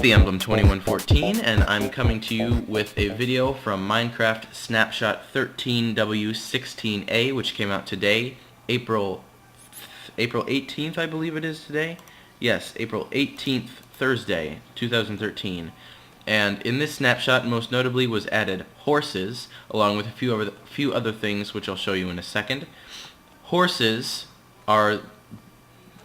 the Emblem 2114, and I'm coming to you with a video from Minecraft Snapshot 13w16a, which came out today, April 18th, I believe it is today. Yes, April 18th, Thursday, 2013. And in this snapshot, most notably, was added horses, along with a few other things, which I'll show you in a second. Horses are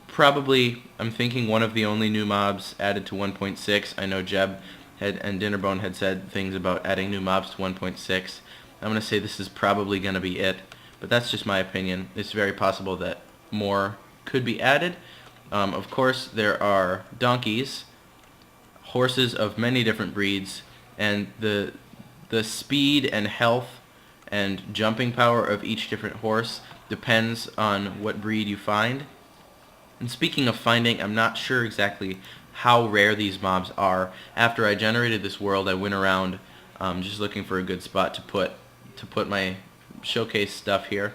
probably, I'm thinking, one of the only new mobs added to 1.6. I know Jeb and Dinnerbone had said things about adding new mobs to 1.6. I'm going to say this is probably going to be it, but that's just my opinion. It's very possible that more could be added. Of course, there are donkeys, horses of many different breeds, and the speed and health and jumping power of each different horse depends on what breed you find. And speaking of finding, I'm not sure exactly how rare these mobs are. After I generated this world, I went around just looking for a good spot to put my showcase stuff here,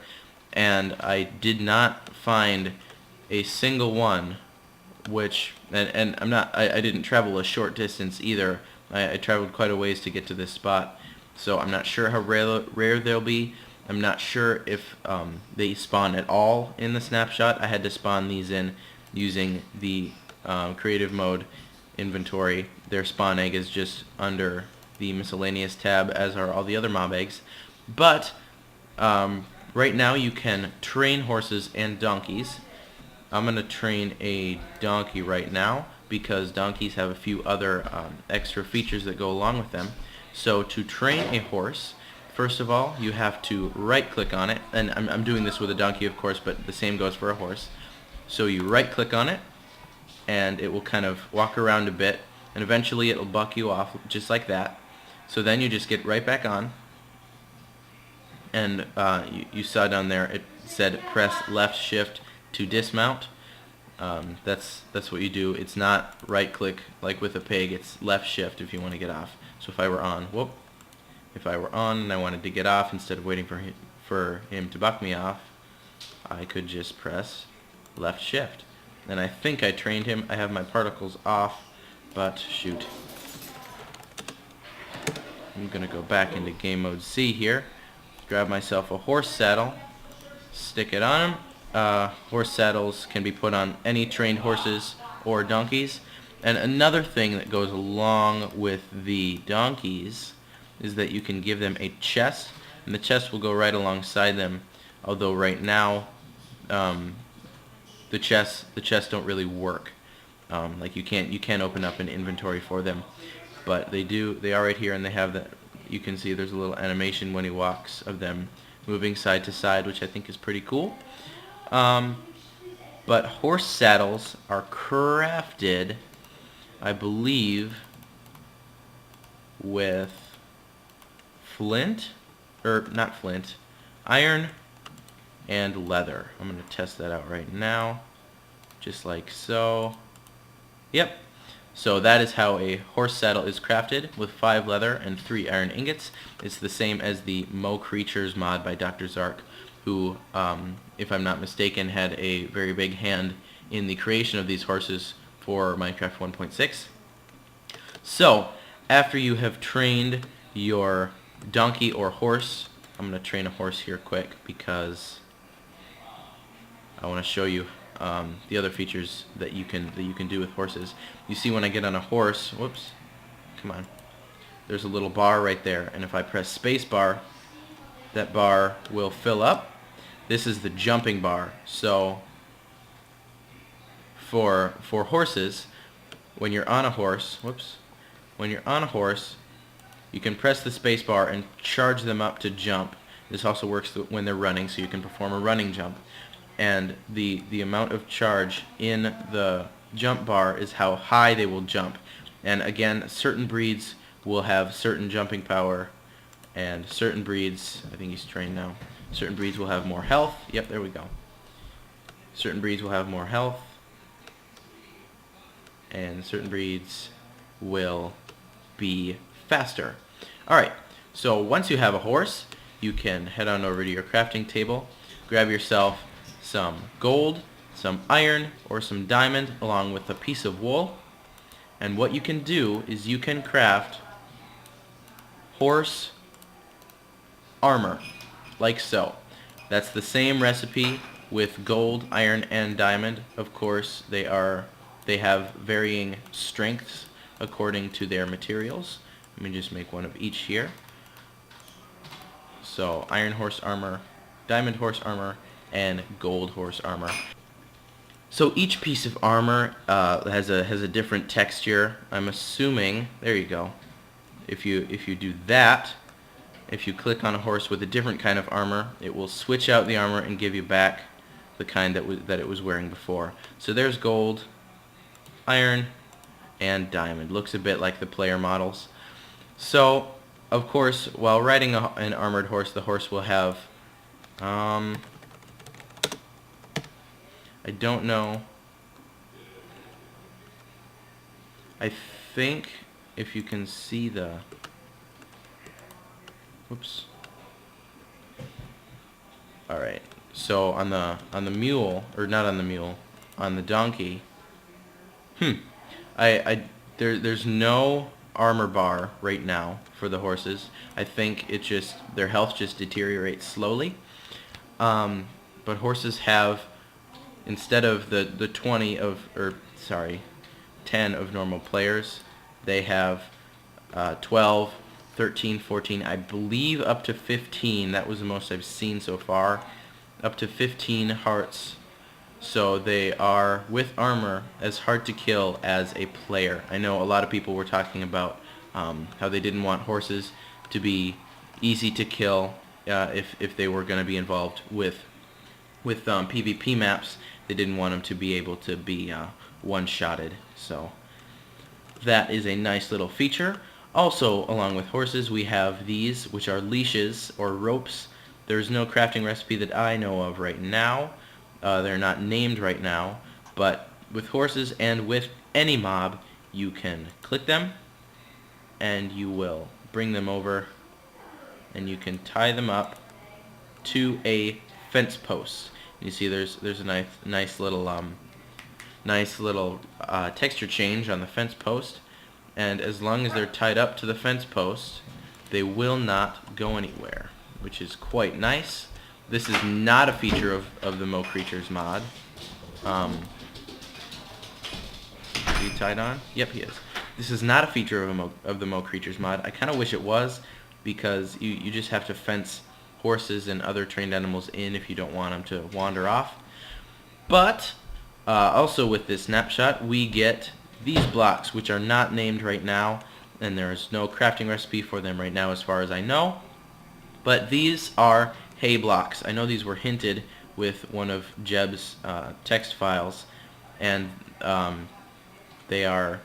and I did not find a single one. Which and I didn't travel a short distance either. I traveled quite a ways to get to this spot, so I'm not sure how rare they'll be. I'm not sure if they spawn at all in the snapshot. I had to spawn these in using the creative mode inventory. Their spawn egg is just under the miscellaneous tab, as are all the other mob eggs. But right now you can train horses and donkeys. I'm going to train a donkey right now because donkeys have a few other extra features that go along with them. So to train a horse, first of all, you have to right-click on it, and I'm doing this with a donkey, of course, but the same goes for a horse. So you right-click on it, and it will kind of walk around a bit, and eventually it will buck you off, just like that. So then you just get right back on, and you saw down there it said press left shift to dismount. That's what you do. It's not right-click like with a pig. It's left shift if you want to get off. So if I were on, if I were on and I wanted to get off, instead of waiting for him to buck me off, I could just press left shift. And I think I trained him. I have my particles off, but shoot. I'm going to go back into game mode C here, grab myself a horse saddle, stick it on him. Horse saddles can be put on any trained horses or donkeys. And another thing that goes along with the donkeys is that you can give them a chest, and the chest will go right alongside them. Although right now, the chests don't really work. Like you can't open up an inventory for them, but they do. They are right here, and they have that. You can see there's a little animation when he walks of them moving side to side, which I think is pretty cool. But horse saddles are crafted, I believe, with iron and leather. I'm going to test that out right now, just like so. Yep. So that is how a horse saddle is crafted, with 5 leather and 3 iron ingots. It's the same as the Mo Creatures mod by Dr. Zark, who, if I'm not mistaken, had a very big hand in the creation of these horses for Minecraft 1.6. So, after you have trained your donkey or horse, I'm going to train a horse here quick because I want to show you the other features that you can do with horses. You see, when I get on a horse, whoops, come on, there's a little bar right there, and if I press space bar, that bar will fill up. This is the jumping bar. So for horses, when you're on a horse, you can press the space bar and charge them up to jump. This also works when they're running, so you can perform a running jump. And the amount of charge in the jump bar is how high they will jump. And again, certain breeds will have certain jumping power, and certain breeds, I think he's trained now, certain breeds will have more health. Yep, there we go. Certain breeds will have more health, and certain breeds will be faster. Alright, so once you have a horse, you can head on over to your crafting table, grab yourself some gold, some iron, or some diamond, along with a piece of wool, And what you can do is you can craft horse armor, like so. That's the same recipe with gold, iron, and diamond. Of course, they have varying strengths according to their materials. Let me just make one of each here. So, iron horse armor, diamond horse armor, and gold horse armor. So each piece of armor has a different texture. I'm assuming, there you go. If you do that, if you click on a horse with a different kind of armor, it will switch out the armor and give you back the kind that it was wearing before. So there's gold, iron, and diamond. Looks a bit like the player models. So, of course, while riding an armored horse, the horse will have, I don't know. I think if you can see the, whoops. All right. So on the mule, or not on the mule, on the donkey. There's no armor bar right now for the horses. I think it just, their health just deteriorates slowly. But horses have, instead of the 20 of, or sorry, 10 of normal players, they have 12, 13, 14, I believe up to 15. That was the most I've seen so far. Up to 15 hearts. So they are, with armor, as hard to kill as a player. I know a lot of people were talking about how they didn't want horses to be easy to kill if they were going to be involved with PvP maps. They didn't want them to be able to be one-shotted. So that is a nice little feature. Also, along with horses, we have these, which are leashes or ropes. There's no crafting recipe that I know of right now. They're not named right now, but with horses and with any mob, you can click them, and you will bring them over, and you can tie them up to a fence post. And you see, there's a nice little texture change on the fence post, and as long as they're tied up to the fence post, they will not go anywhere, which is quite nice. This is not a feature of the Mo Creatures mod. Is he tied on? Yep, he is. This is not a feature of the Mo Creatures mod. I kind of wish it was, because you just have to fence horses and other trained animals in if you don't want them to wander off. But also with this snapshot, we get these blocks, which are not named right now, and there's no crafting recipe for them right now as far as I know. But these are hay blocks. I know these were hinted with one of Jeb's text files, and they are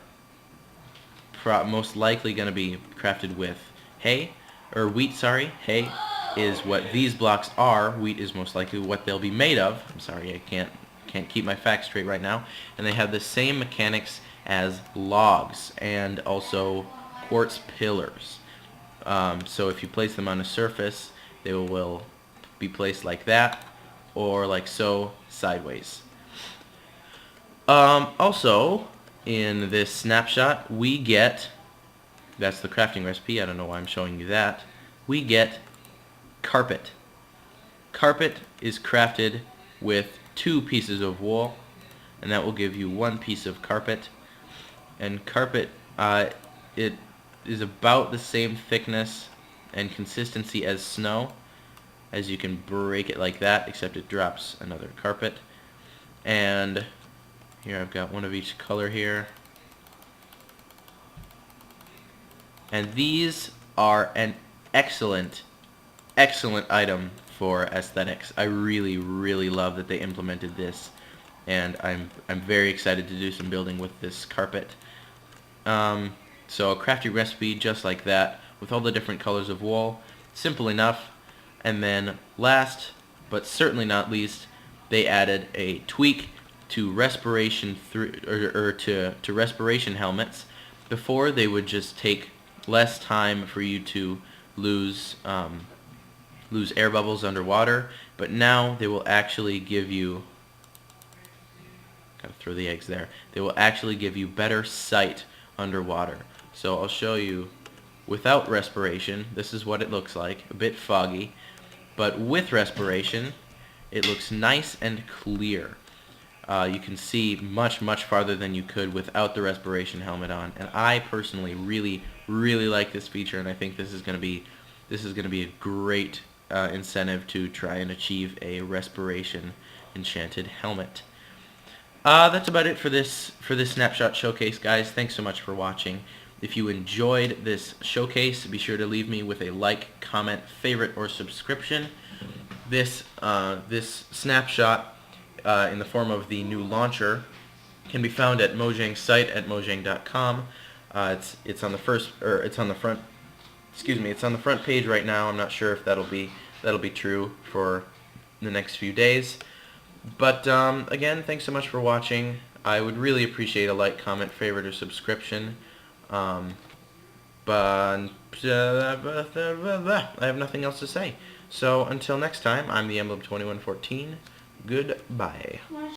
most likely going to be crafted with hay, or wheat, sorry. Hay is what these blocks are. Wheat is most likely what they'll be made of. I'm sorry, I can't keep my facts straight right now. And they have the same mechanics as logs and also quartz pillars. So if you place them on a surface, they will be placed like that, or like so, sideways. Also, in this snapshot, we get, that's the crafting recipe, I don't know why I'm showing you that, we get carpet. Carpet is crafted with 2 pieces of wool, and that will give you 1 piece of carpet. And carpet, it is about the same thickness and consistency as snow, as you can break it like that, except it drops another carpet. And here I've got one of each color here. And these are an excellent item for aesthetics. I really love that they implemented this, and I'm very excited to do some building with this carpet. So a crafty recipe just like that, with all the different colors of wool, simple enough. And then last, but certainly not least, they added a tweak to respiration to respiration helmets. Before, they would just take less time for you to lose air bubbles underwater, but now they will actually give you, gotta throw the eggs there, they will actually give you better sight underwater. So I'll show you without respiration. This is what it looks like, a bit foggy, but with respiration it looks nice and clear. You can see much farther than you could without the respiration helmet on, and I personally really like this feature, and I think this is going to be a great incentive to try and achieve a respiration enchanted helmet. That's about it for this snapshot showcase, guys. Thanks so much for watching. If you enjoyed this showcase, be sure to leave me with a like, comment, favorite, or subscription. This snapshot in the form of the new launcher can be found at Mojang's site at mojang.com. It's on the front. Excuse me. It's on the front page right now. I'm not sure if that'll be true for the next few days. But again, thanks so much for watching. I would really appreciate a like, comment, favorite, or subscription. But I have nothing else to say. So until next time, I'm the Emblem 2114. Goodbye.